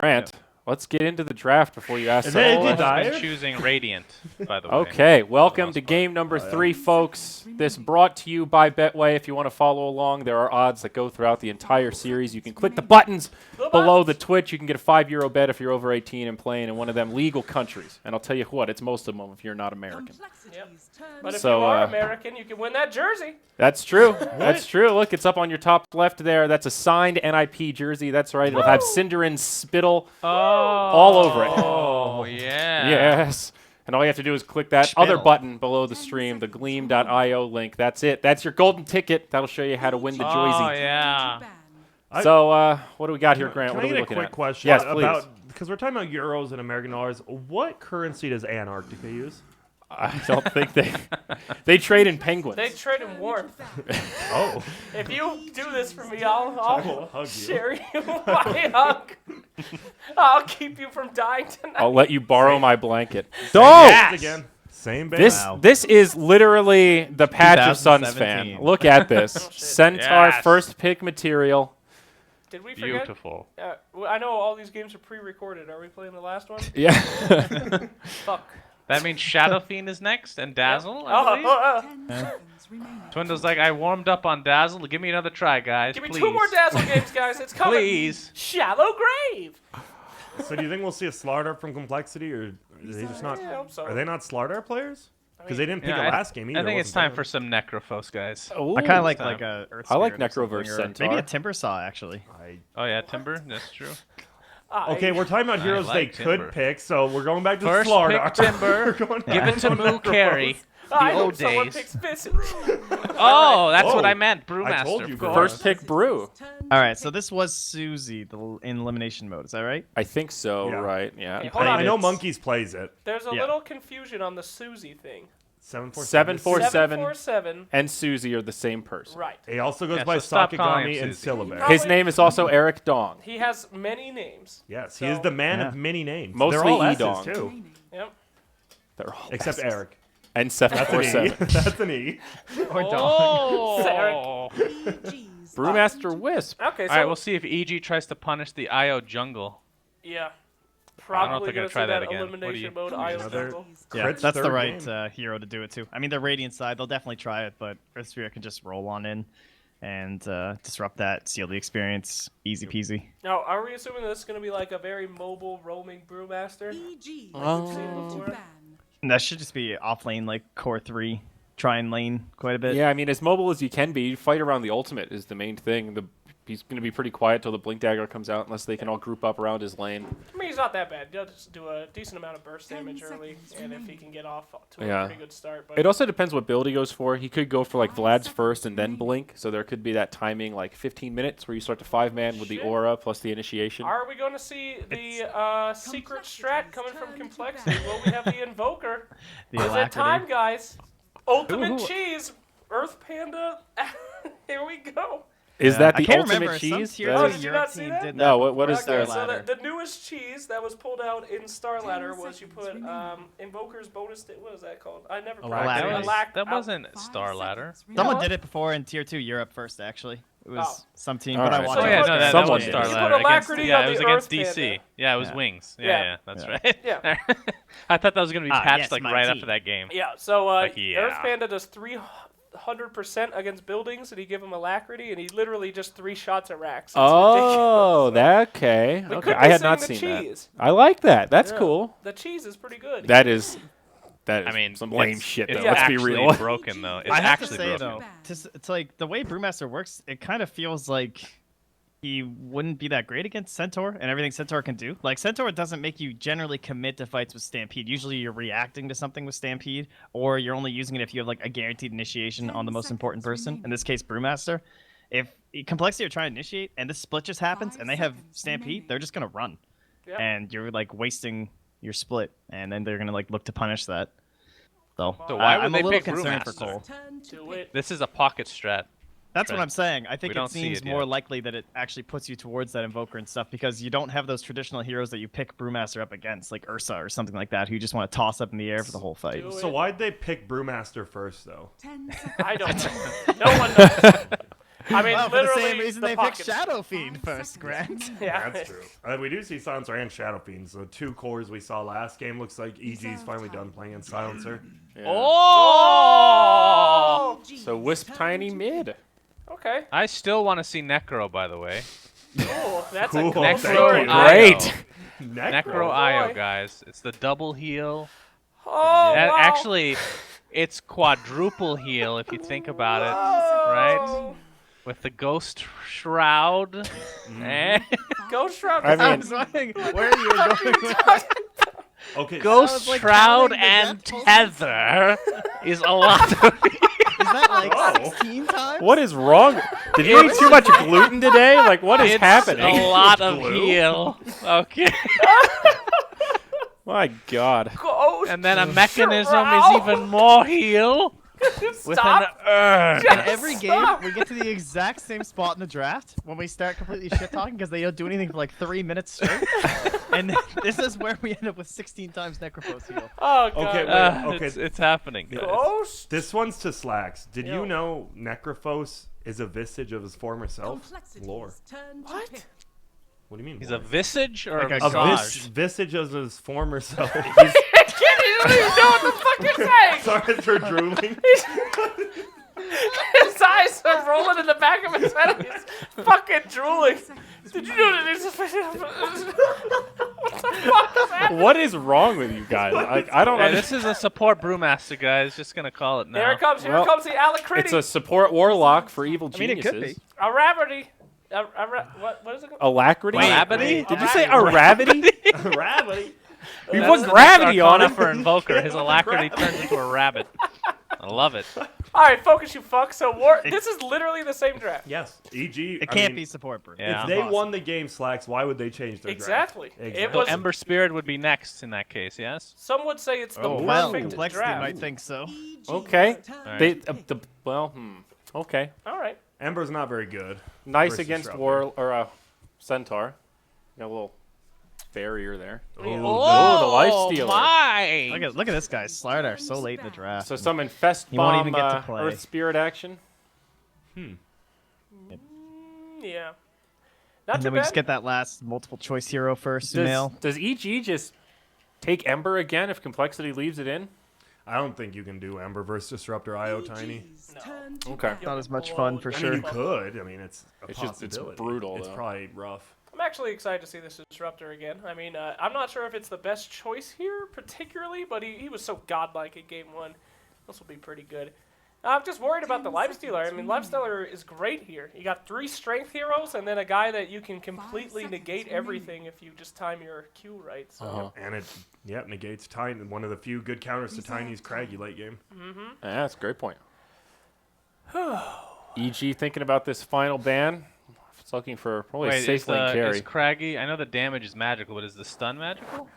Grant, let's get into the draft before you ask Is some it questions. dire? Been choosing Radiant, by the way. Okay, welcome to game number 3, folks. This brought to you by Betway. If you want to follow along, there are odds that go throughout the entire series. You can click the buttons below the Twitch. You can get a €5 bet if you're over 18 and playing in one of them legal countries. And I'll tell you what, it's most of them if you're not American. Yep. But if So, you are American, you can win that jersey. That's true. That's true. Look, it's up on your top left there. That's a signed NIP jersey. That's right. It'll have Cinderin spittle all over it. Oh, yeah. Yes. And all you have to do is click that other button below the stream, the gleam.io link. That's it. That's your golden ticket. That'll show you how to win the Oh, joysy. yeah. So, what do we got here, Grant? What Can are I we get a looking quick at? question Yes, please. because we're talking about euros and American dollars. What currency does Antarctica use? I don't think they trade in penguins. They trade in warmth. Oh, If you do this for me, I'll will hug you. share you my hug. I'll keep you from dying tonight. I'll let you borrow my blanket. again. Same band. This is literally the Patch of Suns fan. 2017. Look at this. Centaur Yes. first pick material. Did we forget? Beautiful. I know all these games are pre-recorded. Are we playing the last one? Yeah. Fuck. That means Shadow Fiend is next and Dazzle, I believe. Twindle's like, I warmed up on Dazzle. Give me another try, guys. Give me please. 2 more Dazzle games, guys. It's coming. Please. Shallow Grave. So do you think we'll see a Slardar from Complexity, or are they just not? Yeah, I hope so. Are they not Slardar players? Because they didn't pick Yeah, it last game either. I think it's wasn't time them. for some Necrophos, guys. Ooh. I kind of like time. a Earth I like Spirit or Necroverse something, or Centaur. maybe a Timber Saw actually. Oh, yeah, Timber. That's true. Okay, we're talking about heroes like they Timber. could pick, so we're going back to First Slardar. pick Timber. We're going Give back it to to Moo Carey. I The hope old someone days. picks Visage. Oh, that's what Whoa. I meant. I Brewmaster. told you, of bro. course. First pick Brew. All right, so this was Susie in elimination mode. Is that right? I think so, Yeah. right? Yeah. Hey, hold on. I know Monkeys plays it. There's a Yeah. little confusion on the Susie thing. 747. 747. and Susie are the same person. Right. He also goes Yeah, by so stop calling Sakagami him and Susie. Syllabary. Probably- His name is also Eric Dong. He has many names. Yes, he is the man of many names. Mostly They're all E-Dong. S's, too. Yep. They're all Except S's. Eric. And That's an E. 747. That's an E. Oh. Brewmaster Wisp. Okay, so All right, we'll see if EG tries to punish the IO jungle. yeah. I don't know if Probably they're gonna gonna try see that that again. What do elimination you- mode IO Another- jungle. Yeah, Crit's that's the third right game. hero to do it too. I mean, the Radiant side, they'll definitely try it, but Earth Spirit can just roll on in and disrupt that, seal the experience, easy peasy. Now, are we assuming this is going to be like a very mobile roaming brewmaster? And that should just be off lane, like core 3, try and lane quite a bit. Yeah, I mean, as mobile as you can be, fight around the ultimate is the main thing. He's going to be pretty quiet till the Blink Dagger comes out, unless they can all group up around his lane. I mean, he's not that bad. He'll just do a decent amount of burst damage early, and if he can get off to Yeah. a pretty good start. But It also depends what build he goes for. He could go for like Vlad's first and then Blink, so there could be that timing, like 15 minutes, where you start to 5-man with the Shit. aura plus the initiation. are we going to see the secret strat coming from Complexity? Will we have the Invoker? The Is it Alacrity. time, guys? Ultimate Ooh. Cheese, Earth Panda. Here we go. Is that the I can't ultimate remember. cheese? Some tier That Oh, is- did you Europe not see team that? did No, that what is Okay, there? so the newest cheese that was pulled out in Star Ladder was you put Invoker's bonus. What is that called? I never Alacrity. practiced. That wasn't Star Ladder. Someone Yeah. did it before in tier 2 Europe first, actually. It was Oh. some team, All but I right, watched so Oh it. yeah, put- no, that Someone was did. Star You put Ladder. Alacrity Yeah, on it the was against Earth DC. Panda. Yeah, it was Yeah. Wings. Yeah. Yeah, that's Yeah. right. Yeah. I thought that was gonna be Ah, patched yes, like my right team. after that game. Yeah, so Like, yeah. Earth Panda does 300% against buildings, and he give him Alacrity, and he literally just 3 shots at racks. It's Oh, ridiculous. that okay. We Okay, could I be had not seeing seen the that. cheese. I like that. That's Yeah. cool. The cheese is pretty good. That is I mean, some lame it's- shit. It's Though. Let's be actually real. broken though. It's I have to actually say, broken. though, it's like the way Brewmaster works, it kind of feels like he wouldn't be that great against Centaur and everything Centaur can do. Like, Centaur doesn't make you generally commit to fights with Stampede. Usually you're reacting to something with Stampede, or you're only using it if you have like a guaranteed initiation on the most important person. In this case, Brewmaster. If Complexity are trying to initiate and this split just happens and they have Stampede, they're just going to run. Yep. And you're like wasting your split, and then they're going to like look to punish that. So, So why would I'm they a little pick concerned for Brewmaster? Cole. Do it. This is a pocket strat. That's what Right. I'm saying. I think We don't it see seems it more yet. likely that it actually puts you towards that Invoker and stuff because you don't have those traditional heroes that you pick Brewmaster up against, like Ursa or something like that, who you just want to toss up in the air for the whole fight. Do So it. why'd they pick Brewmaster first, though? I don't know. No one knows. I mean, Well, for literally the same reason the they picked pockets. Shadow Fiend first, Grant. Yeah, That's true. We do see Silencer and Shadow Fiends. The two cores we saw last game. Looks like EG's finally done playing in Silencer. Yeah. Oh! So Wisp Tiny mid. Okay. I still want to see Necro, by the way. Cool. That's Cool. a cool Thank story. you. Great. Necro boy. IO, guys. It's the double heal. Oh, wow. Actually, it's quadruple heal if you think about it, right? With the Ghost Shroud. And Ghost Shroud. I I mean, was wondering where you were going with that. Okay. Ghost was like Shroud counting the and death Tether is a lot of Is that like Oh. 16 times? what is wrong? Did you eat too much gluten today? Like, what is It's happening? a lot of Glue? heal. Okay. My God. Ghost And then a mechanism Shroud. is even more heal. With an Stop. urn. In every game, Stop. we get to the exact same spot in the draft when we start completely shit talking because they don't do anything for like 3 minutes straight. And this is where we end up with 16 times Necrophos heal. Oh, God. Okay, wait. Okay. It's happening. guys. Ghost? This one's to Slacks. Did Yo. you know Necrophos is a vestige of his former self? Lore. What? What do you mean? He's lore? a visage or Like a a visage? vestige of his former self. Kid, you don't even know what the fuck you're saying. Sorry for drooling. His eyes are rolling in the back of his head. He's fucking drooling. Did you know that he's a What the fuck is happening? What is wrong with you guys? I don't Hey, understand. this is a support brewmaster, guys. Just gonna call it now. Here it comes. Here Well, comes the Alacrity. It's a support warlock for evil I mean, it geniuses. could be. A Rabbity. What is it called? Alacrity? Wait, Rabbity? Did you say a rabbity? Gravity. You That's put the gravity next on arcana it. for Invoker. His alacrity turns into a rabbit. I love it. All right, focus, you fuck. So this is literally the same draft. Yes. EG. It can't be support brew. Yeah. If they won the game, Slacks, why would they change their Exactly. draft? It So was. Ember Spirit would be next in that case, yes? Some would say it's the Oh, well, perfect complexity draft. might think so. Okay. Alright. They, okay. All right. Ember's not very good. Nice Versus against Disruptor. Centaur. Got a little barrier there. Oh, the life stealer. My. Look at this guy. Slardar so late in the draft. So some infest He won't bomb even get to play. Earth Spirit action. Yeah. Not and too then we bad. just get that last multiple choice hero first, Sumail. Does EG just take Ember again if complexity leaves it in? I don't think you can do Ember versus Disruptor IO Tiny. Okay. Not as much fun for I sure. mean, you could. I mean, it's a It's just- it's possibility. brutal, It's though. probably rough. I'm actually excited to see this Disruptor again. I mean, I'm not sure if it's the best choice here particularly, but he was so godlike in game one. This will be pretty good. I'm just worried about the Lifestealer. I mean, Lifestealer is great here. You got 3 strength heroes and then a guy that you can completely negate everything if you just time your Q right. So And it, negates Tiny. One of the few good counters to Tiny's Craggy late game. Yeah, that's a great point. EG thinking about this final ban. It's looking for probably a Wait, safe lane carry. is Craggy? I know the damage is magical, but is the stun magical?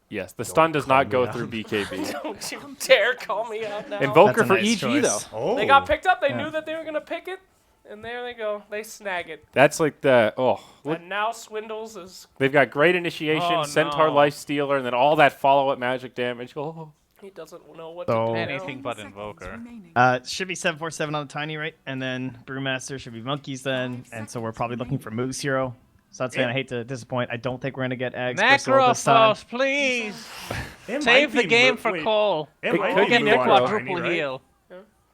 Yes, the stun does not go me through BKB. don't you dare call me out now. Invoker That's a for nice EG choice. though. Oh. They got picked up. They Yeah. knew that they were going to pick it. And there they go. They snag it. That's like the look, And now Swindles is... they've got great initiation, Oh, Centaur no. Life Stealer, and then all that follow-up magic damage. Oh, He doesn't know what So- to do. Anything but Invoker. Should be 747 on the Tiny, right? And then Brewmaster should be Monkeys then. And so we're probably looking for Moose Hero. So that's saying I hate to disappoint. I don't think we're going to get Eggs Bristle this time. Necrophos, please! It Save might the be game Mo- for wait, Cole. It It might could be be Moo Get on Necro. quadruple Tiny, right? heal.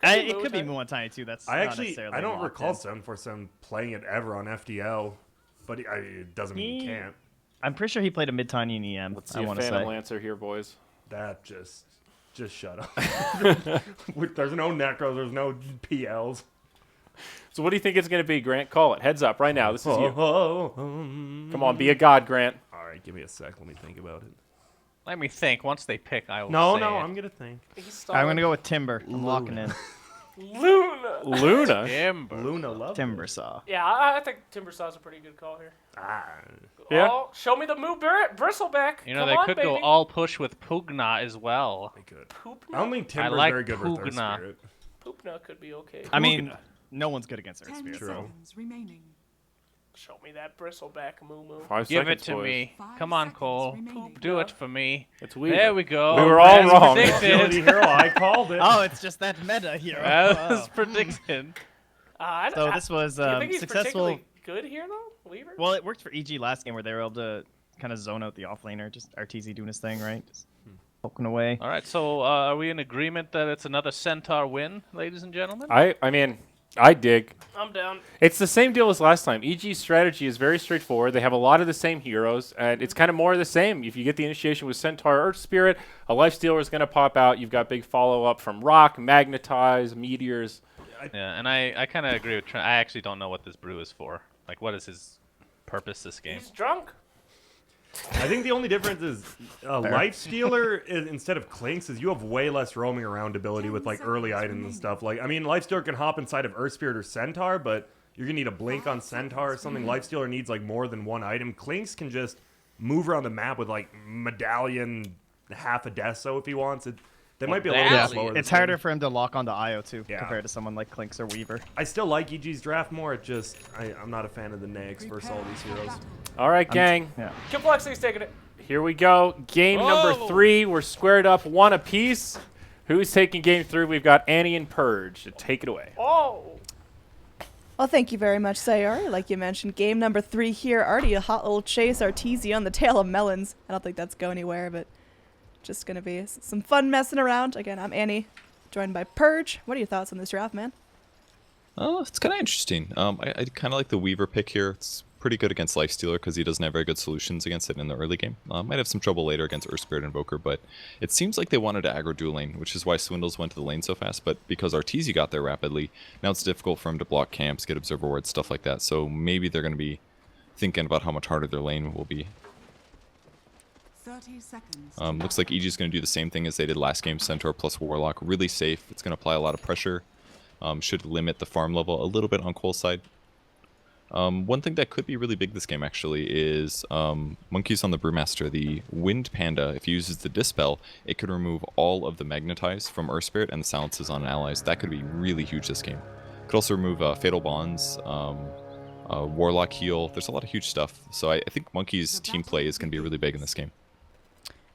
It could be Moo on Tiny too. That's I not actually, necessarily I don't locked recall in. 747 playing it ever on FDL, but it doesn't mean he can't. I'm pretty sure he played a mid Tiny in EM. let's I see a want to Phantom say. Lancer here, boys. That just shut up. There's no Necros, there's no PLs. So what do you think it's going to be, Grant? Call it. Heads up right now. This is you. Come Come on, be a god, Grant. All right, give me a sec. Let me think about it. Let me think. Once they pick, I will No, say no, it. I'm gonna think. I'm going to go with Timber. I'm locking in. Luna. Luna. Timber. Luna love it. Timber Saw. Yeah, I think Timbersaw's a pretty good call here. Ah, Yeah. Oh, show me the Moo Bristleback. You know, Come they on, could baby. go all push with Pugna as well. they could. Poopna? I don't think Timber's like very good with Earth Pugna. Spirit. Poopna could be okay. I mean, no one's good against Earth 10 Spirit. seconds remaining. Show me that Bristleback Moo Moo. 5 Give seconds, it to boys. me. 5 Come on, seconds Cole. remaining. Do it for me. It's weird. There we go. We were all As wrong. Agility predicted. hero, I called it. Oh, it's just that meta hero. As Wow. predicted. So this was do you think he's successful. particularly good here, though, Weaver? Well, it worked for EG last game where they were able to kind of zone out the offlaner, just RTZ doing his thing, right? Just poking away. All right, so are we in agreement that it's another Centaur win, ladies and gentlemen? I mean, I dig. I'm down. It's the same deal as last time. EG's strategy is very straightforward. They have a lot of the same heroes, and it's kind of more of the same. If you get the initiation with Centaur Earth Spirit, a Lifestealer is going to pop out. You've got big follow-up from Rock, Magnetize, Meteors. Yeah, and I kind of agree with Trent. I actually don't know what this brew is for. Like, what is his purpose this game? He's drunk. I think the only difference is Lifestealer instead of Clinks is you have way less roaming around ability with like early items and stuff. Like, I mean, Lifestealer can hop inside of Earth Spirit or Centaur, but you're gonna need a blink on Centaur or something. Lifestealer needs like more than one item. Clinks can just move around the map with like Medallion, half a Deso if he wants it. They might be a little bit Medallion. slower. It's harder for him to lock onto IO too, Yeah. compared to someone like Clinks or Weaver. I still like EG's draft more. It just I'm not a fan of the nags versus all these heroes. All right, gang. Yeah. Complexity's taking it. Here we go. Game number 3. We're squared up 1 apiece. Who's taking game 3? We've got Annie and Purge. Take it away. Oh. Well, thank you very much, Sayori. Like you mentioned, game number 3 here. Already a hot little chase, Arteezy on the tail of Melons. I don't think that's going anywhere, but just going to be some fun messing around. Again, I'm Annie, joined by Purge. What are your thoughts on this draft, man? Oh, it's kind of interesting. I kind of like the Weaver pick here. It's pretty good against Lifestealer because he doesn't have very good solutions against it in the early game. Might have some trouble later against Earth Spirit Invoker, but it seems like they wanted to aggro dual lane, which is why Swindles went to the lane so fast. But because Arteezy got there rapidly, now it's difficult for him to block camps, get Observer Wards, stuff like that. So maybe they're going to be thinking about how much harder their lane will be. 30 seconds. Looks like EG is going to do the same thing as they did last game, Centaur plus Warlock. Really safe. It's going to apply a lot of pressure. Should limit the farm level a little bit on Cole's side. One thing that could be really big this game, actually, is Monkeys on the Brewmaster. The Wind Panda, if he uses the Dispel, it could remove all of the Magnetize from Earth Spirit and the silences on allies. That could be really huge this game. Could also remove Fatal Bonds, Warlock heal. There's a lot of huge stuff. So I think Monkey's team play is going to be really big in this game.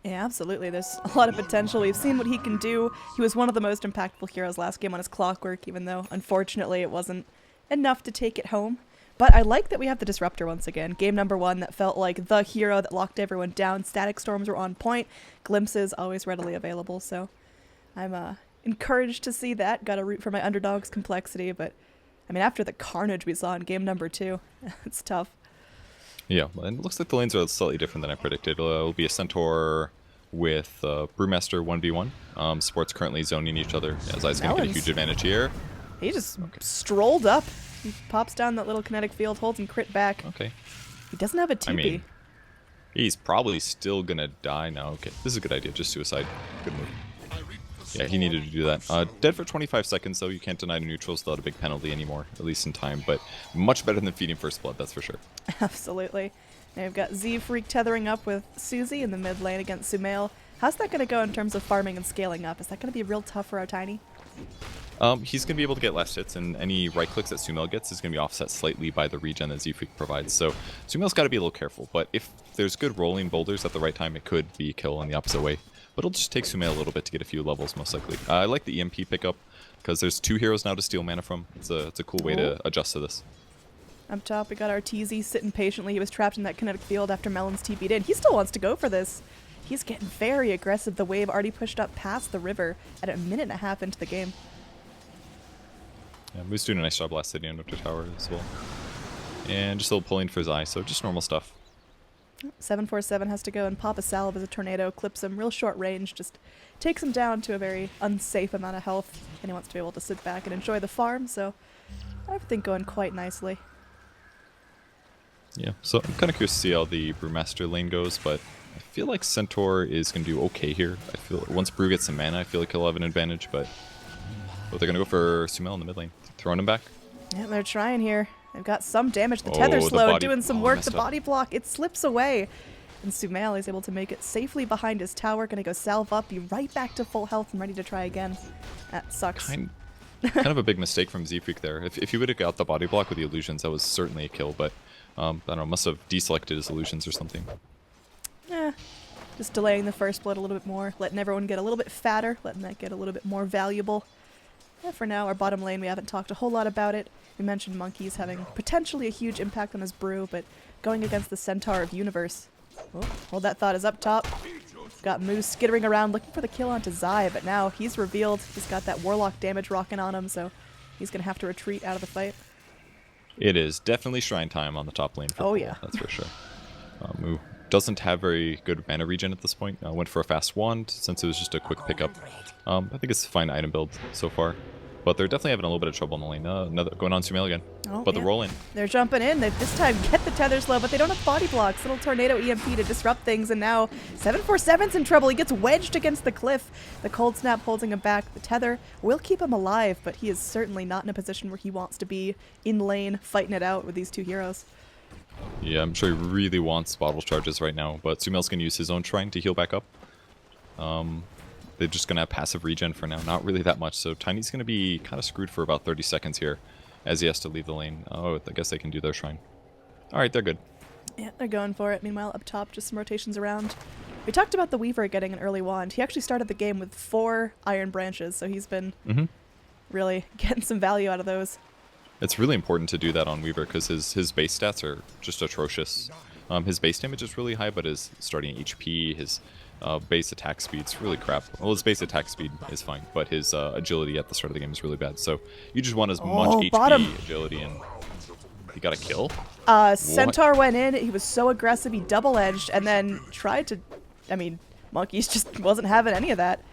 Yeah, absolutely. There's a lot of potential. We've seen what he can do. He was one of the most impactful heroes last game on his Clockwork, even though, unfortunately, it wasn't enough to take it home. But I like that we have the Disruptor once again. Game number 1 that felt like the hero that locked everyone down. Static Storms were on point. Glimpses always readily available. So I'm encouraged to see that. Got to root for my underdog's complexity. But, I mean, after the carnage we saw in game number 2, it's tough. Yeah, and it looks like the lanes are slightly different than I predicted. It'll be a Centaur with Brewmaster 1v1. Sports currently zoning each other. Zai's going to get a huge advantage here. He just strolled up. He pops down that little kinetic field, holds and crit back. Okay. He doesn't have a TP. I mean, he's probably still going to die now. Okay, this is a good idea. Just suicide. Good move. Yeah, he needed to do that. Dead for 25 seconds, though. You can't deny to neutrals without a big penalty anymore, at least in time. But much better than feeding First Blood, that's for sure. Absolutely. Now we've got Z-Freak tethering up with Susie in the mid lane against Sumail. How's that going to go in terms of farming and scaling up? Is that going to be real tough for our Tiny? He's going to be able to get last hits, and any right clicks that Sumail gets is going to be offset slightly by the regen that Z-Freak provides. So Sumail's got to be a little careful, but if there's good rolling boulders at the right time, it could be a kill in the opposite way. But it'll just take Sumail a little bit to get a few levels, most likely. I like the EMP pickup, because there's 2 heroes now to steal mana from. It's a cool way to adjust to this. Up top, we got Arteezy sitting patiently. He was trapped in that kinetic field after Melon's TP'd in. He still wants to go for this. He's getting very aggressive. The wave already pushed up past the river at 1.5 minutes into the game. Yeah, Moose doing a nice job last sitting under tower as well. And just a little pulling for his eye, so just normal stuff. 747 has to go and pop a salve as a tornado, clips him real short range, just takes him down to a very unsafe amount of health, and he wants to be able to sit back and enjoy the farm, so everything going quite nicely. Yeah, so I'm kind of curious to see how the Brewmaster lane goes, but I feel like Centaur is going to do okay here. I feel once Brew gets some mana, I feel like he'll have an advantage, but they're going to go for Sumail in the mid lane. Throwing him back. Yeah, they're trying here. They've got some damage. The Oh, tether the slow, body- doing some oh, work. messed The up. body block, it slips away. And Sumail is able to make it safely behind his tower. Gonna go salve up, be right back to full health and ready to try again. That sucks. Kind of a big mistake from Z-Freak there. If he would have got the body block with the illusions, that was certainly a kill, but I don't know, must have deselected his illusions or something. Yeah, just delaying the first blood a little bit more, letting everyone get a little bit fatter, letting that get a little bit more valuable. Yeah, for now, our bottom lane, we haven't talked a whole lot about it. We mentioned Monkeys having potentially a huge impact on his brew, but going against the Centaur of Universe. Oh, hold that thought is up top. Got Moose skittering around looking for the kill onto Zai, but now he's revealed. He's got that Warlock damage rocking on him, so he's going to have to retreat out of the fight. It is definitely shrine time on the top lane for Cole, yeah. that's for sure. Moo doesn't have very good mana regen at this point. Went for a fast wand since it was just a quick pickup. I think it's a fine item build so far. But they're definitely having a little bit of trouble in the lane. Another going on Sumail again. Oh, but yeah. the roll in. They're jumping in. They this time get the tether slow, but they don't have body blocks. Little tornado EMP to disrupt things, and now 747's in trouble. He gets wedged against the cliff. The cold snap holding him back. The tether will keep him alive, but he is certainly not in a position where he wants to be in lane fighting it out with these two heroes. Yeah, I'm sure he really wants bottle charges right now, but Sumail's going to use his own shrine to heal back up. They're just going to have passive regen for now, not really that much, so Tiny's going to be kind of screwed for about 30 seconds here as he has to leave the lane. Oh, I guess they can do their shrine. Alright, they're good. Yeah, they're going for it. Meanwhile, up top, just some rotations around. We talked about the Weaver getting an early wand. He actually started the game with 4 iron branches, so he's been really getting some value out of those. It's really important to do that on Weaver because his base stats are just atrocious. His base damage is really high, but his starting HP, his base attack speed's really crap. Well, his base attack speed is fine, but his agility at the start of the game is really bad. So you just want as much HP, bottom. agility, and he got a kill? Centaur went in. He was so aggressive, he double-edged, and then tried to... I mean, Monkeys just wasn't having any of that.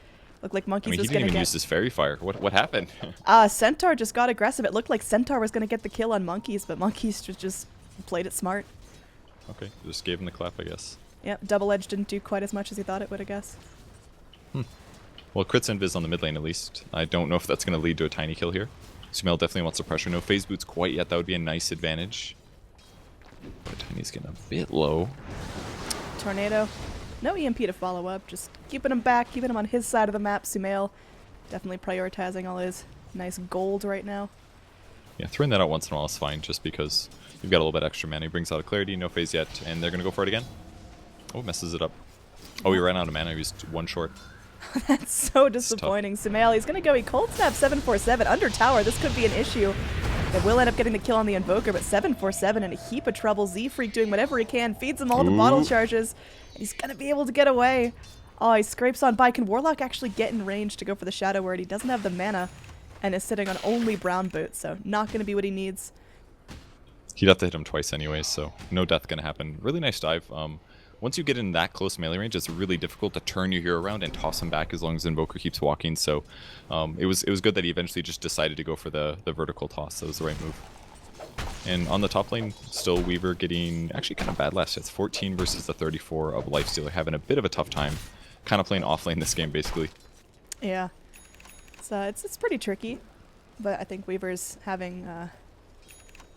Looked like Monkeys he was didn't going to even get... use his fairy fire. What happened? Centaur just got aggressive. It looked like Centaur was going to get the kill on Monkeys, but Monkeys just played it smart. Okay, just gave him the clap, I guess. Yep, double-edge didn't do quite as much as he thought it would, I guess. Well, crits invis on the mid lane at least. I don't know if that's going to lead to a tiny kill here. Sumail definitely wants to pressure. No phase boots quite yet. That would be a nice advantage. But Tiny's getting a bit low. Tornado. No EMP to follow up. Just keeping him back, keeping him on his side of the map. Sumail definitely prioritizing all his nice gold right now. Yeah, throwing that out once in a while is fine just because you've got a little bit extra mana. He brings out a clarity, no phase yet, and they're going to go for it again. Oh, messes it up. Oh, he ran out of mana. He used one short. That's so disappointing. Sumail, he's going to go. He cold snap 747 under tower. This could be an issue. They will end up getting the kill on the Invoker, but 747 in a heap of trouble. Z-Freak doing whatever he can, feeds him all the bottle charges. And he's going to be able to get away. Oh, he scrapes on by. Can Warlock actually get in range to go for the Shadow Word? He doesn't have the mana and is sitting on only brown boots, so not going to be what he needs. He'd have to hit him twice anyways, so no death going to happen. Really nice dive. Once you get in that close melee range, it's really difficult to turn your hero around and toss him back as long as Invoker keeps walking. So it was good that he eventually just decided to go for the vertical toss. That was the right move. And on the top lane, still Weaver getting actually kind of bad last hits. 14 versus the 34 of Lifestealer, having a bit of a tough time kind of playing off lane this game, basically. Yeah. It's pretty tricky, but I think Weaver's having...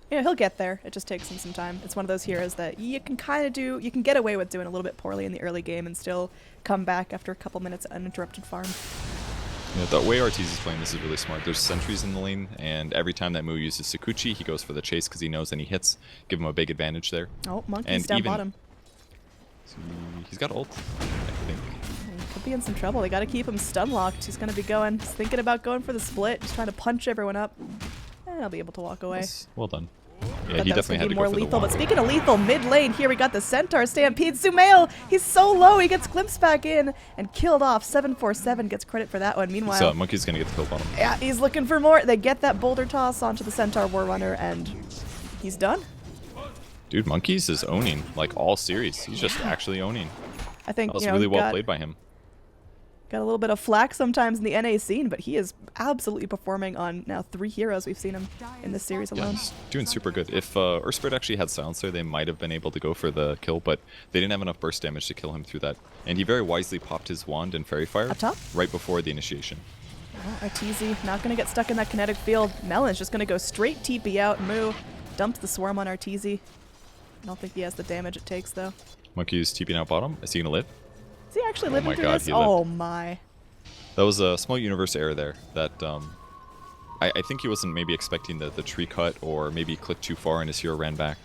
he'll get there. It just takes him some time. It's one of those heroes that you can you can get away with doing a little bit poorly in the early game and still come back after a couple minutes of uninterrupted farm. Yeah, the way Ortiz is playing this is really smart. There's sentries in the lane, and every time that Mu uses Sakuchi, he goes for the chase because he knows any hits give him a big advantage there. Oh, Monkey's and down even, bottom. He's got ult, I think. He could be in some trouble. They got to keep him stun locked. He's going to be he's thinking about going for the split, just trying to punch everyone up. And he'll be able to walk away. Yes, well done. But Yeah, he that was definitely gonna had be to more go for lethal. the But wand. speaking of lethal, mid lane here we got the Centaur Stampede. Sumail, he's so low, he gets glimpsed back in and killed off. 747 gets credit for that one. Meanwhile, So Monkey's gonna get the kill bottom. yeah, he's looking for more. They get that boulder toss onto the Centaur Warrunner, and he's done. Dude, Monkeys is owning like all series. He's just actually owning. I think That was you know, really well got, played by him. got a little bit of flack sometimes in the NA scene, but he is absolutely performing on now 3 heroes we've seen him in this series Yeah, alone. he's doing super good. If Earthspirit actually had Silencer, they might have been able to go for the kill, but they didn't have enough burst damage to kill him through that. And he very wisely popped his wand and Fairy Fire Up top? right before the initiation. Oh, Arteezy not going to get stuck in that kinetic field. Melon's just going to go straight TP out. Moo dumps the swarm on Arteezy. I don't think he has the damage it takes, though. Monkey's TPing out bottom. Is he gonna live? Is he actually Oh living my through God, this? he lived. Oh my. That was a small universe error there. That I think he wasn't maybe expecting the tree cut, or maybe he clicked too far and his hero ran back.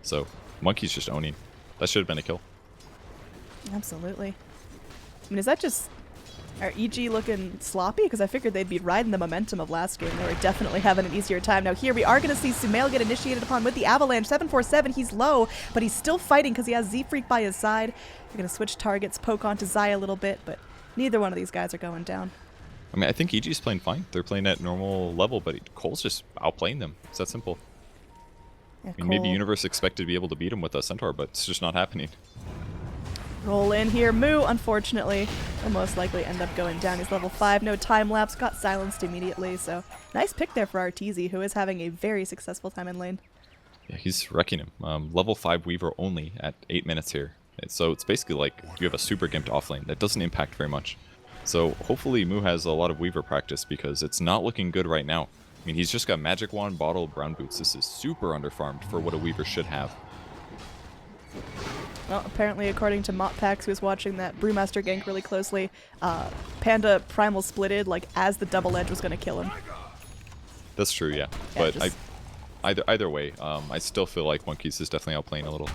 So Monkey's just owning. That should have been a kill. Absolutely. I mean, is that just Are EG looking sloppy? Because I figured they'd be riding the momentum of last game. They were definitely having an easier time. Now here we are going to see Sumail get initiated upon with the Avalanche. 747, he's low, but he's still fighting because he has Z-Freak by his side. They're going to switch targets, poke onto Zai a little bit, but neither one of these guys are going down. I mean, I think EG's playing fine. They're playing at normal level, but Cole's just outplaying them. It's that simple. Yeah, I mean, maybe Cole- Universe expected to be able to beat him with a Centaur, but it's just not happening. Roll in here. Moo, unfortunately, will most likely end up going down. He's level 5, no time lapse, got silenced immediately. So nice pick there for Arteezy, who is having a very successful time in lane. Yeah, he's wrecking him. Level 5 Weaver only at 8 minutes here. So it's basically like you have a super gimped offlane that doesn't impact very much. So hopefully Moo has a lot of Weaver practice because it's not looking good right now. I mean, he's just got Magic Wand, Bottle, Brown Boots. This is super underfarmed for what a Weaver should have. Well, apparently, according to Moppax, who was watching that Brewmaster gank really closely, Panda Primal splitted like as the double edge was going to kill him. That's true, yeah. Yeah, But just- either way, I still feel like Monkeys is definitely outplaying a little.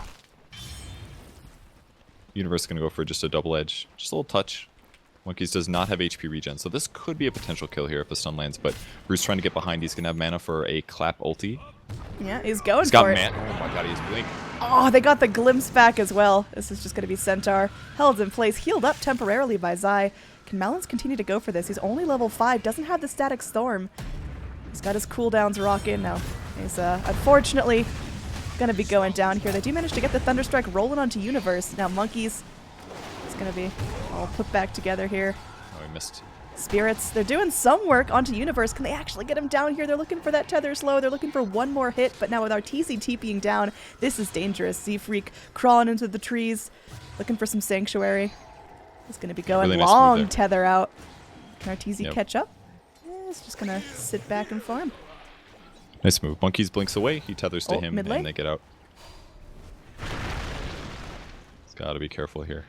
Universe is going to go for just a double edge. Just a little touch. Monkeys does not have HP regen, so this could be a potential kill here if the stun lands, but Bruce trying to get behind. He's going to have mana for a clap ulti. Yeah, he's going He's got for it. mana. Oh my god, he's blink. Oh, they got the glimpse back as well. This is just going to be Centaur. Held in place, healed up temporarily by Zai. Can Malins continue to go for this? He's only level 5, doesn't have the static storm. He's got his cooldowns rocking now. He's unfortunately going to be going down here. They do manage to get the Thunderstrike rolling onto Universe. Now Monkeys is going to be all put back together here. Oh, he missed. Spirits, they're doing some work onto Universe. Can they actually get him down here? They're looking for that tether slow. They're looking for one more hit, but now with Arteezy TPing down, this is dangerous. Z-Freak crawling into the trees, looking for some sanctuary. He's going to be going Really nice move long there. tether out. Can Arteezy Yep. catch up? He's just going to sit back and farm. Nice move. Monkeys blinks away. He tethers to Oh, him, mid lane? and they get out. He's got to be careful here.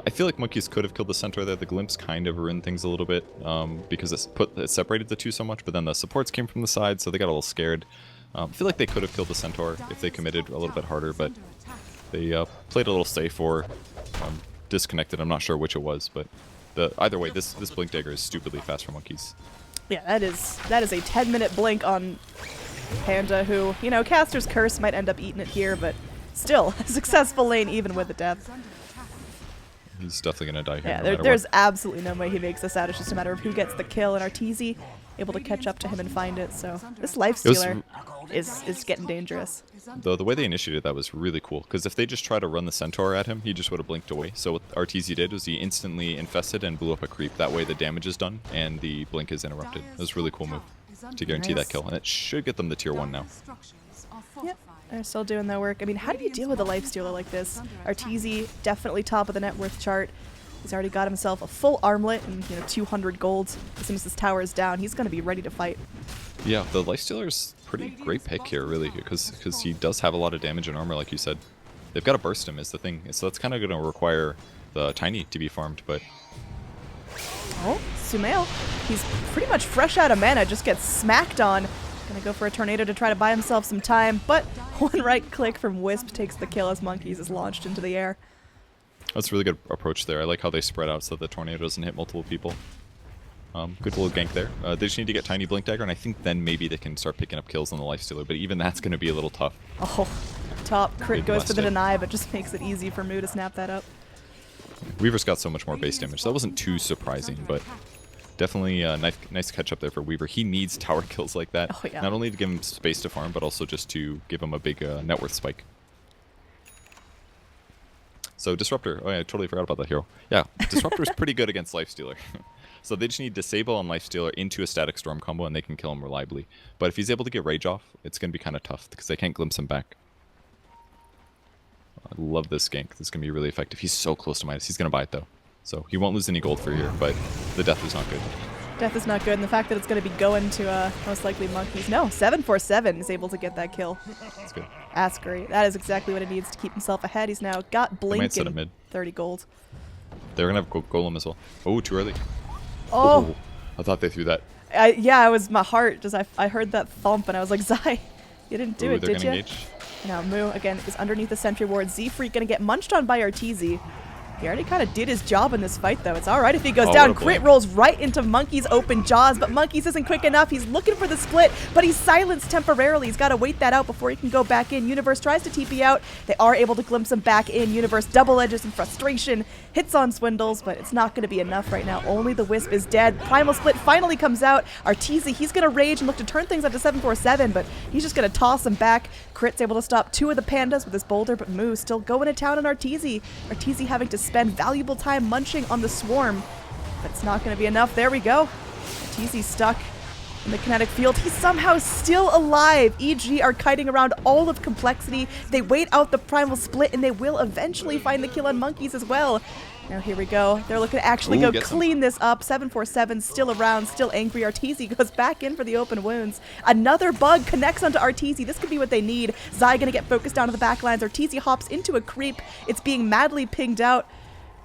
I feel like Monkeys could have killed the Centaur there. The glimpse kind of ruined things a little bit because it separated the two so much, but then the supports came from the side, so they got a little scared. I feel like they could have killed the Centaur if they committed a little bit harder, but they played a little safe or disconnected. I'm not sure which it was, but either way, this Blink Dagger is stupidly fast for Monkeys. Yeah, that is a 10-minute blink on Panda, who, you know, Caster's Curse might end up eating it here, but still, a successful lane even with the death. He's definitely going to die here Yeah, no matter there's what. absolutely no way he makes this out. It's just a matter of who gets the kill, and Arteezy able to catch up to him and find it. So this Lifestealer is getting dangerous. Though the way they initiated that was really cool, because if they just try to run the Centaur at him, he just would have blinked away. So what Arteezy did was he instantly infested and blew up a creep. That way the damage is done and the blink is interrupted. It was a really cool move to guarantee that kill, and it should get them the tier 1 now. Yep, they're still doing their work. I mean, how do you deal with a Lifestealer like this? Arteezy, definitely top of the net worth chart. He's already got himself a full armlet and, you know, 200 gold. As soon as this tower is down, he's going to be ready to fight. Yeah, the Lifestealer's pretty great pick here, really, because he does have a lot of damage and armor, like you said. They've got to burst him is the thing, so that's kind of going to require the Tiny to be farmed, but Oh, Sumail. He's pretty much fresh out of mana, just gets smacked on. Gonna go for a tornado to try to buy himself some time, but one right click from Wisp takes the kill as Monkeys is launched into the air. that's a really good approach there. I like how they spread out so the tornado doesn't hit multiple people. Good little gank there. They just need to get Tiny Blink Dagger, and I think then maybe they can start picking up kills on the Lifestealer, but even that's going to be a little tough. Oh, top crit Big goes for the blast hit. deny, but just makes it easy for Moo to snap that up. Weaver's got so much more base damage. That wasn't too surprising, but definitely nice catch up there for Weaver. He needs tower kills like that, Oh, yeah. not only to give him space to farm, but also just to give him a big net worth spike. So Disruptor, oh yeah, I totally forgot about that hero. Yeah, Disruptor's pretty good against Lifestealer. So they just need Disable on Lifestealer into a Static Storm combo and they can kill him reliably. But if he's able to get Rage off, it's going to be kind of tough because they can't glimpse him back. I love this gank. This is going to be really effective. He's so close to Midas. He's going to buy it though. So he won't lose any gold for here, but the death is not good. Death is not good, and the fact that it's going to be going to most likely Monkeys. No, 747 is able to get that kill. That's good. That's great. That is exactly what it needs to keep himself ahead. He's now got might Blink set a and mid. 30 gold. They're going to have Golem as well. Oh, too early. Oh, I thought they threw that. yeah, it was my heart. Just I heard that thump, and I was like, Zai, you didn't do Ooh, it, they're did gonna you? engage. Now Moo, again, is underneath the sentry ward. Z-Freak going to get munched on by Arteezy. He already kind of did his job in this fight, though. It's all right if he goes Oh, down. what a Crit blink. rolls right into Monkey's open jaws, but Monkey's isn't quick enough. He's looking for the split, but he's silenced temporarily. He's got to wait that out before he can go back in. Universe tries to TP out. They are able to glimpse him back in. Universe double edges in frustration, hits on Swindles, but it's not going to be enough right now. Only the Wisp is dead. Primal Split finally comes out. Arteezy, he's going to rage and look to turn things up to 747, but he's just going to toss him back. Crit's able to stop 2 of the pandas with his boulder, but Moo still going to town on Arteezy. Arteezy having to spend valuable time munching on the swarm, but it's not going to be enough. There we go. Arteezy stuck in the kinetic field. He's somehow still alive. EG are kiting around all of Complexity. They wait out the Primal Split, and they will eventually find the kill on Monkeys as well. Now here we go. They're looking to actually go gets him. clean this up. 747 still around, still angry. Arteezy goes back in for the open wounds. Another bug connects onto Arteezy. This could be what they need. Zai gonna get focused down to the back lines. Arteezy hops into a creep. It's being madly pinged out.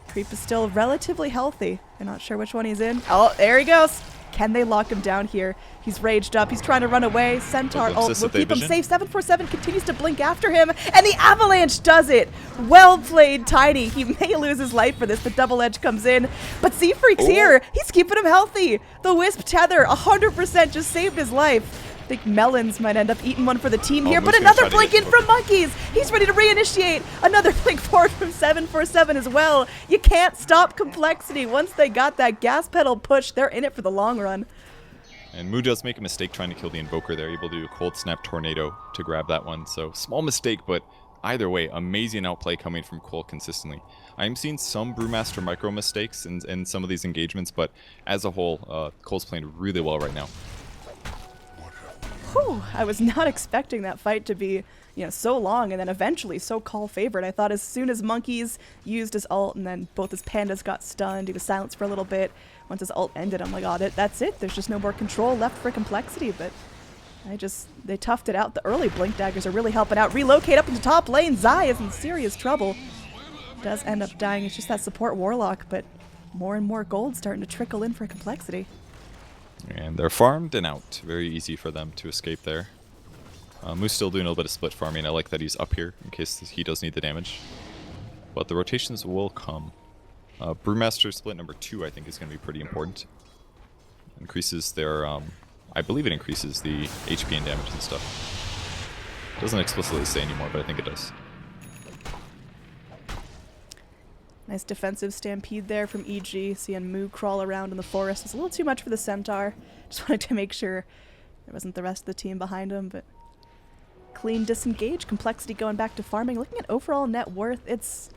Creep is still relatively healthy. They're not sure which one he's in. Oh, there he goes. Can they lock him down here? He's raged up. He's trying to run away. Centaur ult will keep him safe. 747 continues to blink after him, and the avalanche does it. Well played, Tiny. He may lose his life for this. The double edge comes in, but Z-Freak's here. He's keeping him healthy. The Wisp tether 100% just saved his life. I think Melons might end up eating one for the team here, but Moose gonna another try to blink get in from Monkeys. He's ready to reinitiate. Another blink forward from 747 as well. You can't stop Complexity. Once they got that gas pedal push, they're in it for the long run. And Moo does make a mistake trying to kill the Invoker there, able to do a Cold Snap Tornado to grab that one. So small mistake, but either way, amazing outplay coming from Cole consistently. I'm seeing some Brewmaster micro mistakes in some of these engagements, but as a whole, Cole's playing really well right now. Whew, I was not expecting that fight to be, so long and then eventually so call favored. I thought as soon as Monkeys used his ult and then both his pandas got stunned, he was silenced for a little bit. Once his ult ended, I'm like, oh, that's it. There's just no more control left for Complexity, but they toughed it out. The early Blink Daggers are really helping out. Relocate up into top lane. Zai is in serious trouble. Does end up dying. It's just that support Warlock, but more and more gold starting to trickle in for Complexity. And they're farmed and out. Very easy for them to escape there. Moo's still doing a little bit of split farming. I like that he's up here in case he does need the damage. But the rotations will come. Brewmaster split number 2 I think is going to be pretty important. Increases their, I believe it increases the HP and damage and stuff. Doesn't explicitly say anymore, but I think it does. Nice defensive stampede there from EG. Seeing Moo crawl around in the forest was a little too much for the Centaur. Just wanted to make sure there wasn't the rest of the team behind him, but clean disengage. Complexity going back to farming. Looking at overall net worth, it's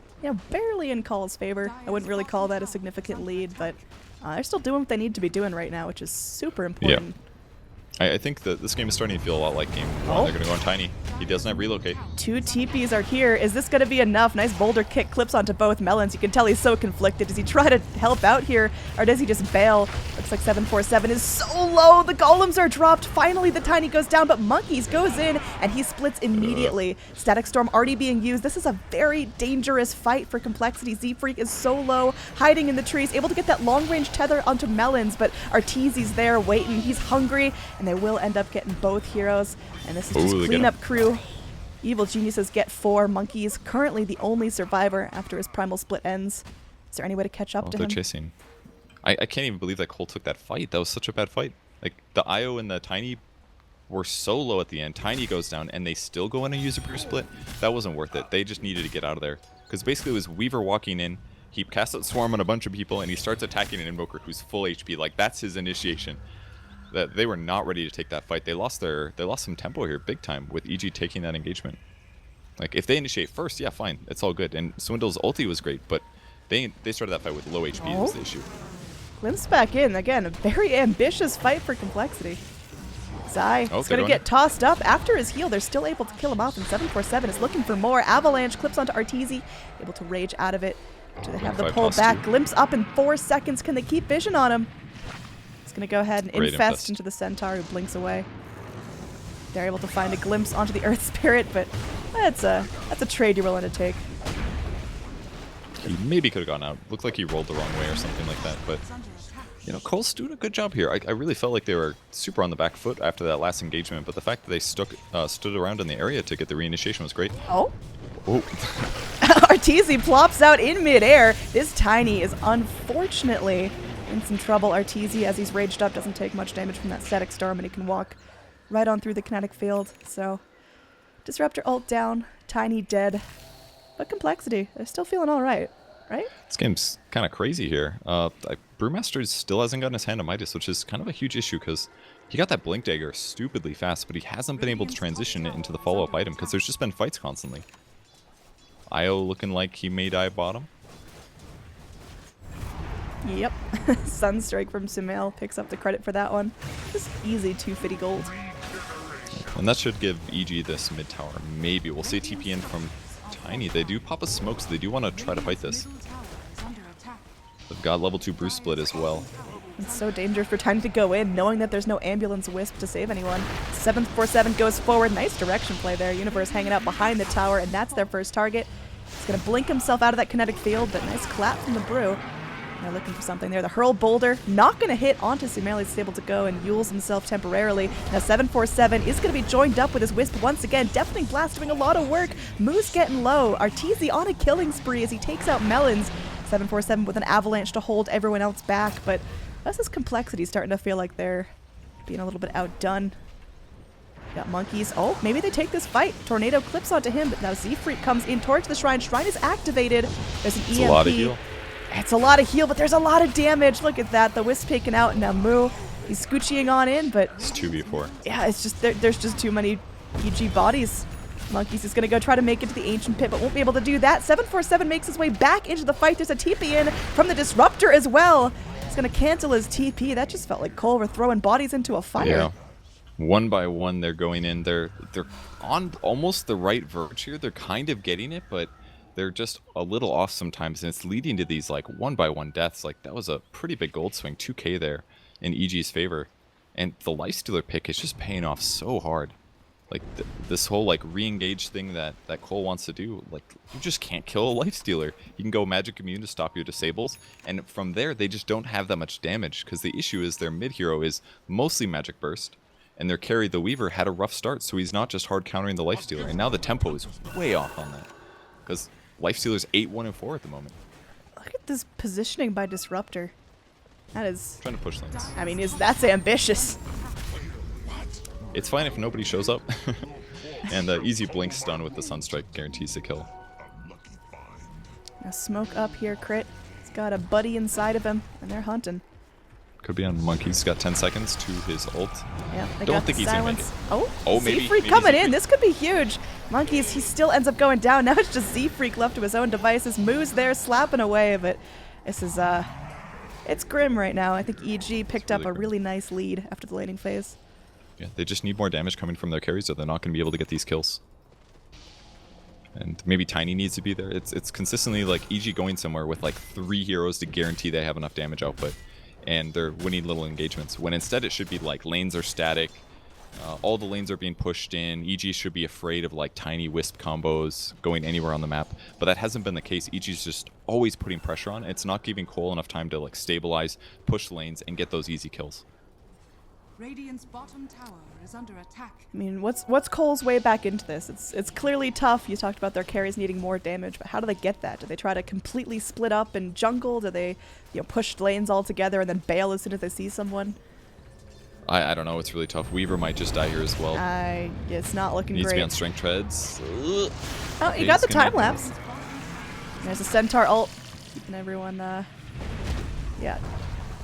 barely in Call's favor. I wouldn't really call that a significant lead, but they're still doing what they need to be doing right now, which is super important. Yeah. I think that this game is starting to feel a lot like game 1. They're going to go on Tiny. He doesn't have relocate. 2 TPs are here. Is this going to be enough? Nice boulder kick clips onto both Melons. You can tell he's so conflicted. Does he try to help out here, or does he just bail? Looks like 747 is so low. The golems are dropped. Finally, the Tiny goes down, but Monkeys goes in, and he splits immediately. Static Storm already being used. This is a very dangerous fight for Complexity. Z-Freak is so low, hiding in the trees, able to get that long-range tether onto Melons, but Arteezy's there waiting. He's hungry, and they will end up getting both heroes. And this is just cleanup crew. Evil Geniuses get 4. Monkeys currently the only survivor after his primal split ends. Is there any way to catch up to they're him? Chasing. I can't even believe that Cole took that fight. That was such a bad fight. Like, the IO and the Tiny were so low at the end. Tiny goes down, and they still go in and use a brew split. That wasn't worth it. They just needed to get out of there. Because basically it was Weaver walking in, he casts out Swarm on a bunch of people, and he starts attacking an Invoker who's full HP. Like, that's his initiation. That they were not ready to take that fight. They lost some tempo here big time with EG taking that engagement. Like, if they initiate first, yeah, fine. It's all good. And Swindle's ulti was great, but they started that fight with low HP was the issue. Glimpse back in. Again, a very ambitious fight for Complexity. Zai is going to get tossed up after his heal. They're still able to kill him off, and 747 is looking for more. Avalanche clips onto Arteezy, able to rage out of it. Do they have the pull back? Glimpse up in 4 seconds. Can they keep vision on him? He's going to go ahead and infest into the Centaur, who blinks away. They're able to find a glimpse onto the Earth Spirit, but that's a trade you're willing to take. He maybe could have gone out. Looked like he rolled the wrong way or something like that, but Cole's doing a good job here. I really felt like they were super on the back foot after that last engagement, but the fact that they stood around in the area to get the reinitiation was great. Oh? Oh, Arteezy plops out in midair. This Tiny is unfortunately in some trouble. Arteezy, as he's raged up, doesn't take much damage from that static storm, and he can walk right on through the kinetic field. So, Disruptor ult down, Tiny dead. But Complexity, they're still feeling all right, right? this game's kind of crazy here. Brewmaster still hasn't gotten his hand on Midas, which is kind of a huge issue because he got that Blink Dagger stupidly fast, but he hasn't been able to transition it into the follow-up item because there's just been fights constantly. Io looking like he may die bottom. Yep. Sunstrike from Sumail picks up the credit for that one. Just easy 250 gold. And that should give EG this mid tower. Maybe. We'll see TP in from Tiny. They do pop a smoke, so they do want to try to fight this. They've got level 2 Bruce Split as well. It's so dangerous for Tiny to go in, knowing that there's no ambulance wisp to save anyone. 747 goes forward. Nice direction play there. Universe hanging out behind the tower, and that's their first target. He's going to blink himself out of that kinetic field, but nice clap from the Brew. They're looking for something there. The Hurl Boulder not going to hit onto Sumail. He's able to go and Yules himself temporarily. Now 747 is going to be joined up with his Wisp once again. Deafening Blast doing a lot of work. Moose getting low. Arteezy on a killing spree as he takes out Melons. 747 with an avalanche to hold everyone else back, but that's his Complexity starting to feel like they're being a little bit outdone. Got Monkeys. Oh, maybe they take this fight. Tornado clips onto him, but now Z-Freak comes in towards the Shrine. Shrine is activated. There's an EMP. It's a lot of heal. It's a lot of heal, but there's a lot of damage. Look at that. The Wisp taken out. Now Moo, he's scooching on in, but It's 2v4. yeah, it's just there's just too many EG bodies. Monkeys is going to go try to make it to the Ancient Pit, but won't be able to do that. 747 makes his way back into the fight. There's a TP in from the Disruptor as well. He's going to cancel his TP. That just felt like Cole were throwing bodies into a fire. Yeah. One by one, they're going in. They're on almost the right verge here. They're kind of getting it, but they're just a little off sometimes, and it's leading to these like one by one deaths. Like that was a pretty big gold swing, 2k there in EG's favor, and the Lifestealer pick is just paying off so hard. Like this whole like re-engage thing that Cole wants to do, like you just can't kill a Lifestealer. You can go Magic Immune to stop your disables, and from there they just don't have that much damage because the issue is their mid hero is mostly Magic Burst, and their carry, the Weaver, had a rough start, so he's not just hard countering the Lifestealer, and now the tempo is way off on that because Lifestealer's 8-1 and 4 at the moment. Look at this positioning by Disruptor. That is, Trying to push lanes. I mean, that's ambitious. It's fine if nobody shows up. And easy blink stun with the Sunstrike guarantees the kill. Now smoke up here, Crit. He's got a buddy inside of him, and they're hunting. Could be on Monkey. He's got 10 seconds to his ult. Yeah, they Don't got think the he's gonna make silence. it. Oh, maybe- Z-Freak maybe coming in. Z-Freak. This could be huge. Monkeys, he still ends up going down. Now it's just Z-Freak left to his own devices. Moo's there slapping away, but this is, it's grim right now. I think EG picked up really a grim. really nice lead after the laning phase. Yeah, they just need more damage coming from their carries, or they're not going to be able to get these kills. And maybe Tiny needs to be there. It's consistently like EG going somewhere with like 3 heroes to guarantee they have enough damage output, and they're winning little engagements. When instead it should be like lanes are static, all the lanes are being pushed in. EG should be afraid of like tiny wisp combos going anywhere on the map, but that hasn't been the case. EG's just always putting pressure on. It's not giving Cole enough time to like stabilize, push lanes, and get those easy kills. Radiant's bottom tower is under attack. I mean, what's Cole's way back into this? It's clearly tough. You talked about their carries needing more damage, but how do they get that? Do they try to completely split up and jungle? Do they, push lanes all together and then bail as soon as they see someone? I don't know. It's really tough. Weaver might just die here as well. It's not looking Needs great. to be on strength treads. Oh, Okay, you got the he's gonna- time lapse. There's a Centaur ult, keeping everyone. Yeah,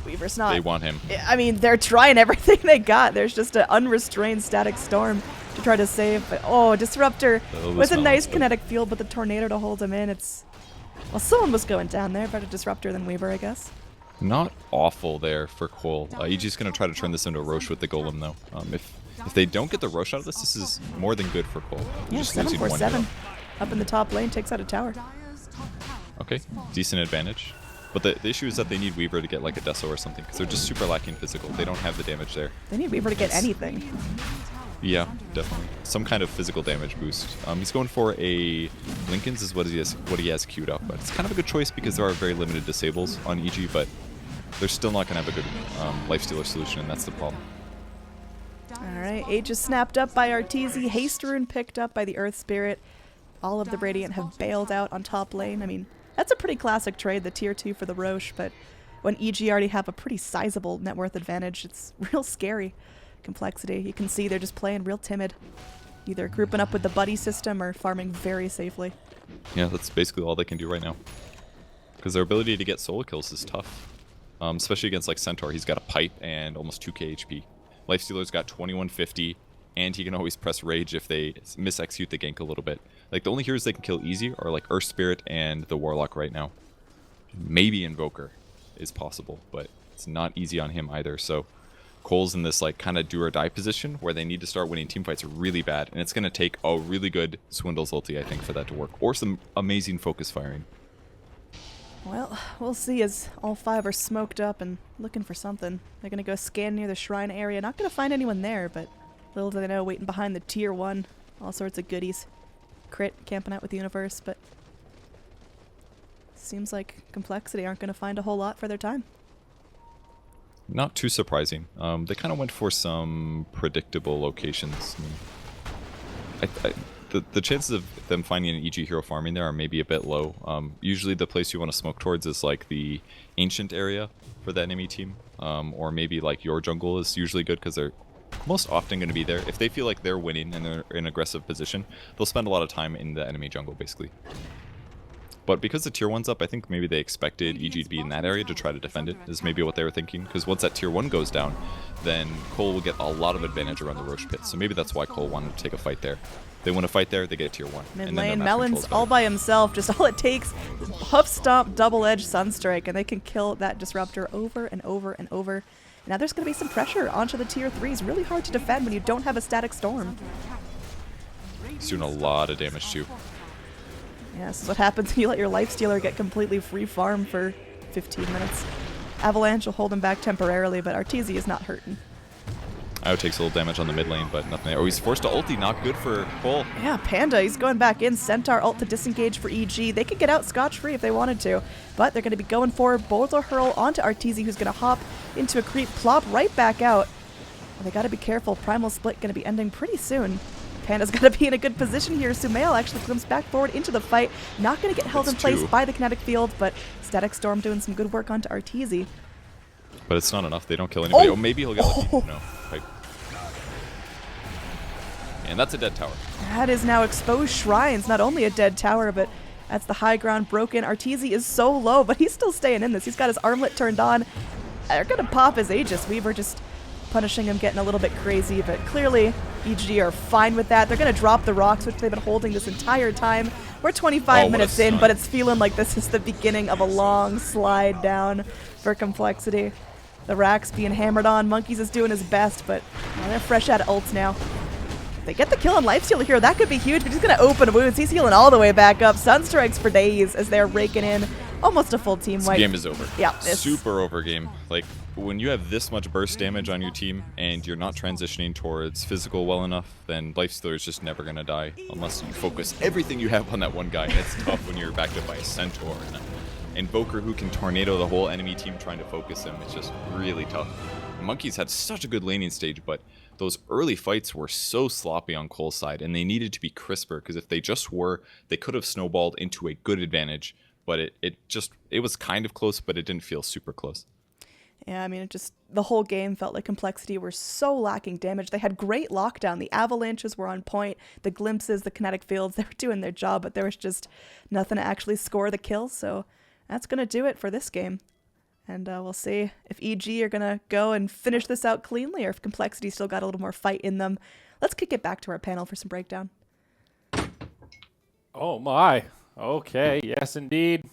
Weaver's not. They want him. I mean, they're trying everything they got. There's just an unrestrained static storm to try to save. But Disruptor Oh, with a this nice mountain. kinetic field, but the tornado to hold him in. Well, someone was going down there. Better Disruptor than Weaver, I guess. Not awful there for Cole. EG's going to try to turn this into a Roche with the Golem, though. If they don't get the Roche out of this is more than good for Cole. Yeah, Just losing one 747 hero. up in the top lane takes out a tower. Dire's top tower Okay, decent advantage. But the issue is that they need Weaver to get like a Deso or something, because they're just super lacking physical. They don't have the damage there. They need Weaver to get anything. Yeah, definitely. Some kind of physical damage boost. He's going for a Lincoln's is what he has queued up, but it's kind of a good choice because there are very limited disables on EG, but they're still not going to have a good Lifestealer solution, and that's the problem. All right, Age is snapped up by Arteezy. Haste Rune picked up by the Earth Spirit. all of the Radiant have bailed out on top lane. I mean, that's a pretty classic trade, the tier 2 for the Roche, but when EG already have a pretty sizable net worth advantage, it's real scary. Complexity, you can see they're just playing real timid, either grouping up with the buddy system or farming very safely. Yeah, that's basically all they can do right now. Because their ability to get solo kills is tough. Especially against like Centaur, he's got a pipe and almost 2k HP. Lifestealer's got 2150, and he can always press rage if they misexecute the gank a little bit. Like the only heroes they can kill easy are like Earth Spirit and the Warlock right now. Maybe Invoker is possible, but it's not easy on him either. So Cole's in this like kind of do or die position where they need to start winning team fights really bad, and it's going to take a really good Swindle's ulti, I think, for that to work, or some amazing focus firing. Well, we'll see as all 5 are smoked up and looking for something. They're going to go scan near the shrine area. Not going to find anyone there, but little do they know, waiting behind the tier 1. All sorts of goodies. Crit, camping out with the universe, but seems like Complexity aren't going to find a whole lot for their time. Not too surprising. They kind of went for some predictable locations. I mean, the chances of them finding an EG hero farming there are maybe a bit low. Usually the place you want to smoke towards is like the ancient area for the enemy team, or maybe like your jungle is usually good because they're most often going to be there. If they feel like they're winning and they're in aggressive position, they'll spend a lot of time in the enemy jungle basically. But because the tier 1's up, I think maybe they expected EG to be in that area to try to defend it, is maybe what they were thinking. Because once that tier 1 goes down, then Cole will get a lot of advantage around the Roche pit. So maybe that's why Cole wanted to take a fight there. If they want to fight there, they get tier 1. Mid And then their lane, map Melon's control's all better. by himself. Just all it takes, Huff Stomp, Double Edge, Sunstrike, and they can kill that Disruptor over and over and over. Now there's going to be some pressure onto the tier 3s. Really hard to defend when you don't have a static storm. He's doing a lot of damage too. Yeah, this is what happens when you let your Lifestealer get completely free farm for 15 minutes. Avalanche will hold him back temporarily, but Arteezy is not hurting. Io takes a little damage on the mid lane, but nothing there. Oh, he's forced to ulti, not good for Cole. Yeah, Panda, he's going back in. Centaur ult to disengage for EG. They could get out scotch-free if they wanted to, but they're going to be going for Boulder Hurl onto Arteezy, who's going to hop into a creep, plop right back out. Well, they got to be careful. Primal Split going to be ending pretty soon. Panda's got to be in a good position here. Sumail actually comes back forward into the fight. Not going to get held in place by the kinetic field, but Static Storm doing some good work onto Arteezy. But it's not enough. They don't kill anybody. Oh! Oh, maybe he'll get lucky. No. Right. And that's a dead tower. That is now exposed shrines. Not only a dead tower, but that's the high ground broken. Arteezy is so low, but he's still staying in this. He's got his armlet turned on. They're going to pop his Aegis. Weaver just punishing him, getting a little bit crazy, but clearly EG are fine with that. They're going to drop the rocks, which they've been holding this entire time. We're 25 minutes in, but it's feeling like this is the beginning of a long slide down for Complexity. The racks being hammered on. Monkeys is doing his best, but they're fresh out of ults now. If they get the kill on Lifestealer here, that could be huge, but he's going to open wounds. He's healing all the way back up. Sunstrikes for days as they're raking in almost a full team wipe. This game is over. Yeah. Super over game. Like, when you have this much burst damage on your team and you're not transitioning towards physical well enough, then Lifestealer is just never going to die unless you focus everything you have on that one guy. And it's tough when you're backed up by a Centaur and an Invoker who can tornado the whole enemy team trying to focus him. It's just really tough. Monkeys had such a good laning stage, but those early fights were so sloppy on Cole's side, and they needed to be crisper, because if they just were, they could have snowballed into a good advantage, but it was kind of close, but it didn't feel super close. Yeah, I mean, the whole game felt like Complexity were so lacking damage. They had great lockdown. The avalanches were on point. The glimpses, the kinetic fields, they were doing their job, but there was just nothing to actually score the kills, so that's going to do it for this game. And we'll see if EG are going to go and finish this out cleanly, or if Complexity still got a little more fight in them. Let's kick it back to our panel for some breakdown. Oh my. Okay, yes indeed.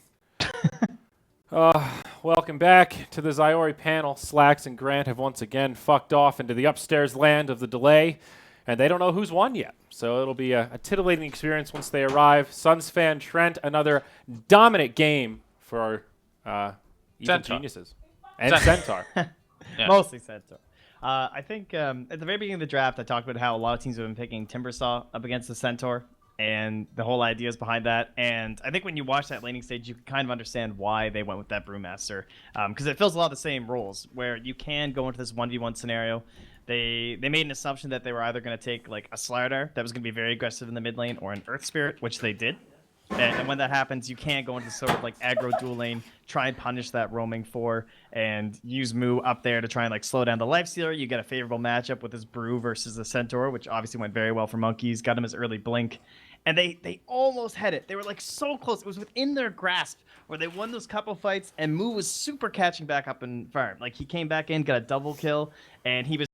Welcome back to the Zyori panel. Slacks and Grant have once again fucked off into the upstairs land of the delay, and they don't know who's won yet. So it'll be a titillating experience once they arrive. Suns fan Trent, another dominant game for our evil geniuses. And Centaur. Yeah. Mostly Centaur. I think at the very beginning of the draft, I talked about how a lot of teams have been picking Timbersaw up against the Centaur, and the whole idea is behind that. And I think when you watch that laning stage, you can kind of understand why they went with that Brewmaster, because it fills a lot of the same roles, where you can go into this 1v1 scenario, They made an assumption that they were either going to take like a Slardar that was going to be very aggressive in the mid lane, or an Earth Spirit, which they did. And when that happens, you can't go into sort of like aggro dual lane, try and punish that roaming 4, and use Moo up there to try and like slow down the Lifestealer. You get a favorable matchup with his Brew versus the Centaur, which obviously went very well for Monkeys. Got him his early blink. And they almost had it. They were like so close. It was within their grasp where they won those couple fights, and Moo was super catching back up in farm. Like he came back in, got a double kill, and he was